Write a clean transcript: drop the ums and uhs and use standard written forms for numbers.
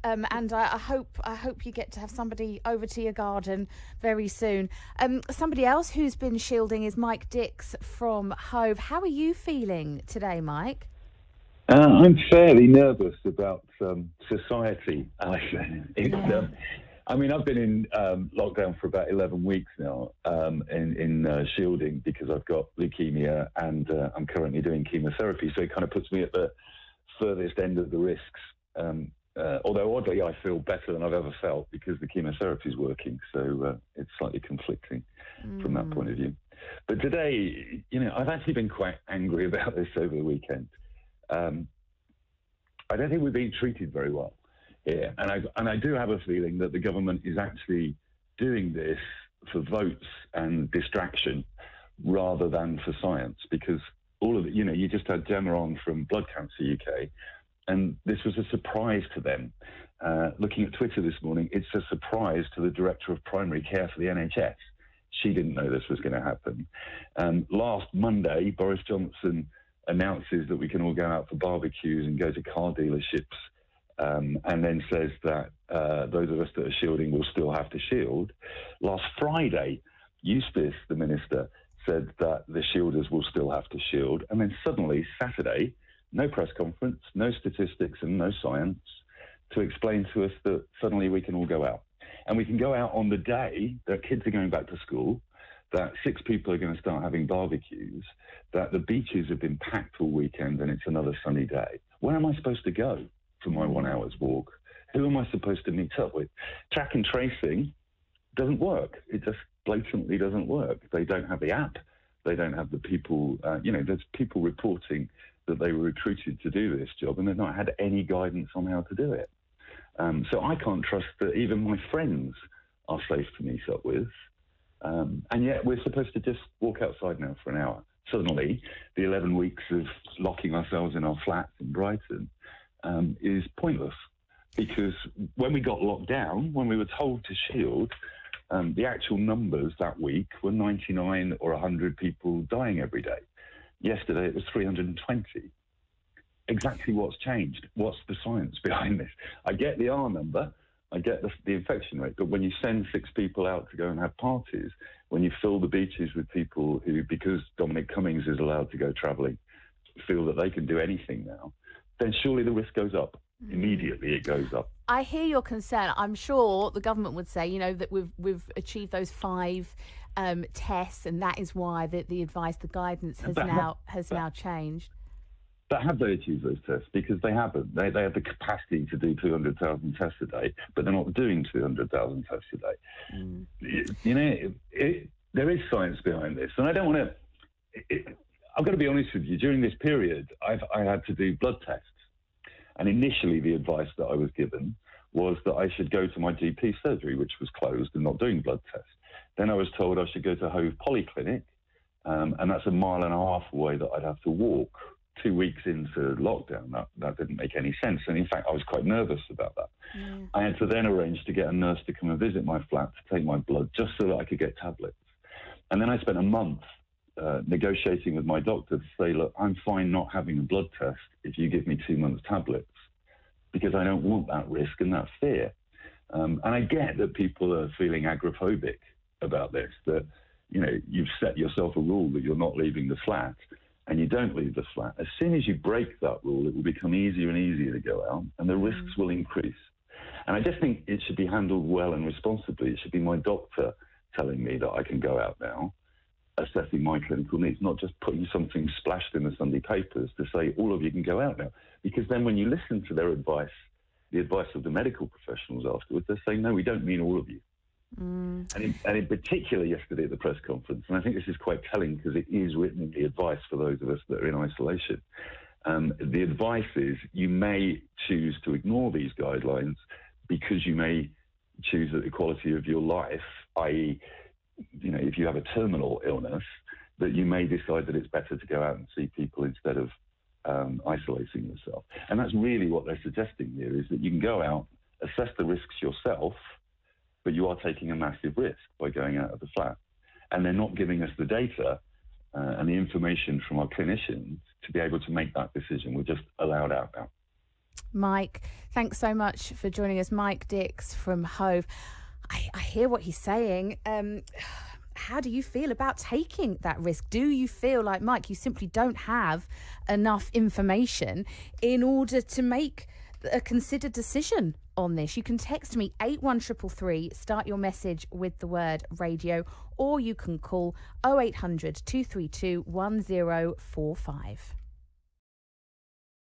And I hope you get to have somebody over to your garden very soon. Somebody else who's been shielding is Mike Dix from Hove. How are you feeling today, Mike? I'm fairly nervous about society, Alison. Yeah. I mean, I've been in lockdown for about 11 weeks now in shielding because I've got leukemia and I'm currently doing chemotherapy. So it kind of puts me at the furthest end of the risks. Although oddly, I feel better than I've ever felt because the chemotherapy is working. So it's slightly conflicting from that point of view. But today, I've actually been quite angry about this over the weekend. I don't think we're being treated very well here, and I do have a feeling that the government is actually doing this for votes and distraction rather than for science. Because all of it, you just had Gemma on from Blood Cancer UK, and this was a surprise to them. Looking at Twitter this morning, it's a surprise to the Director of Primary Care for the NHS. She didn't know this was going to happen. Last Monday, Boris Johnson announces that we can all go out for barbecues and go to car dealerships, and then says that those of us that are shielding will still have to shield. Last Friday, Eustace, the minister, said that the shielders will still have to shield. And then suddenly, Saturday, no press conference, no statistics and no science to explain to us that suddenly we can all go out. And we can go out on the day that kids are going back to school, that 6 people are going to start having barbecues, that the beaches have been packed all weekend and it's another sunny day. Where am I supposed to go for my 1 hour's walk? Who am I supposed to meet up with? Track and tracing doesn't work. It just blatantly doesn't work. They don't have the app. They don't have the people, there's people reporting that they were recruited to do this job and they've not had any guidance on how to do it. So I can't trust that even my friends are safe to meet up with. And yet we're supposed to just walk outside now for an hour. Suddenly, the 11 weeks of locking ourselves in our flats in Brighton is pointless. Because when we got locked down, when we were told to shield, the actual numbers that week were 99 or 100 people dying every day. Yesterday, it was 320. Exactly what's changed? What's the science behind this? I get the R number. I get the infection rate, but when you send 6 people out to go and have parties, when you fill the beaches with people who, because Dominic Cummings is allowed to go travelling, feel that they can do anything now, then surely the risk goes up. Immediately it goes up. I hear your concern. I'm sure the government would say, that we've achieved those 5 tests, and that is why the advice, the guidance has now changed. But have they achieved those tests? Because they haven't. They have the capacity to do 200,000 tests a day, but they're not doing 200,000 tests a day. There is science behind this, and I don't want to. I've got to be honest with you. During this period, I had to do blood tests, and initially the advice that I was given was that I should go to my GP surgery, which was closed and not doing blood tests. Then I was told I should go to Hove Polyclinic, and that's 1.5 miles away that I'd have to walk. 2 weeks into lockdown, that didn't make any sense. And in fact, I was quite nervous about that. I had to then arrange to get a nurse to come and visit my flat to take my blood just so that I could get tablets. And then I spent a month negotiating with my doctor to say, look, I'm fine not having a blood test if you give me 2 months tablets, because I don't want that risk and that fear. And I get that people are feeling agoraphobic about this, that, you've set yourself a rule that you're not leaving the flat, and you don't leave the flat. As soon as you break that rule, it will become easier and easier to go out, and the risks will increase. And I just think it should be handled well and responsibly. It should be my doctor telling me that I can go out now, assessing my clinical needs, not just putting something splashed in the Sunday papers to say, all of you can go out now. Because then when you listen to their advice, the advice of the medical professionals afterwards, they say, no, we don't mean all of you. And in particular yesterday at the press conference, and I think this is quite telling because it is written in the advice for those of us that are in isolation. The advice is you may choose to ignore these guidelines because you may choose that the quality of your life, i.e., if you have a terminal illness, that you may decide that it's better to go out and see people instead of isolating yourself. And that's really what they're suggesting here, is that you can go out, assess the risks yourself, but you are taking a massive risk by going out of the flat. And they're not giving us the data and the information from our clinicians to be able to make that decision. We're just allowed out now. Mike, thanks so much for joining us. Mike Dix from Hove. I hear what he's saying. How do you feel about taking that risk? Do you feel like, Mike, you simply don't have enough information in order to make a considered decision on this? You can text me 81333, start your message with the word radio, or you can call 0800 232 1045.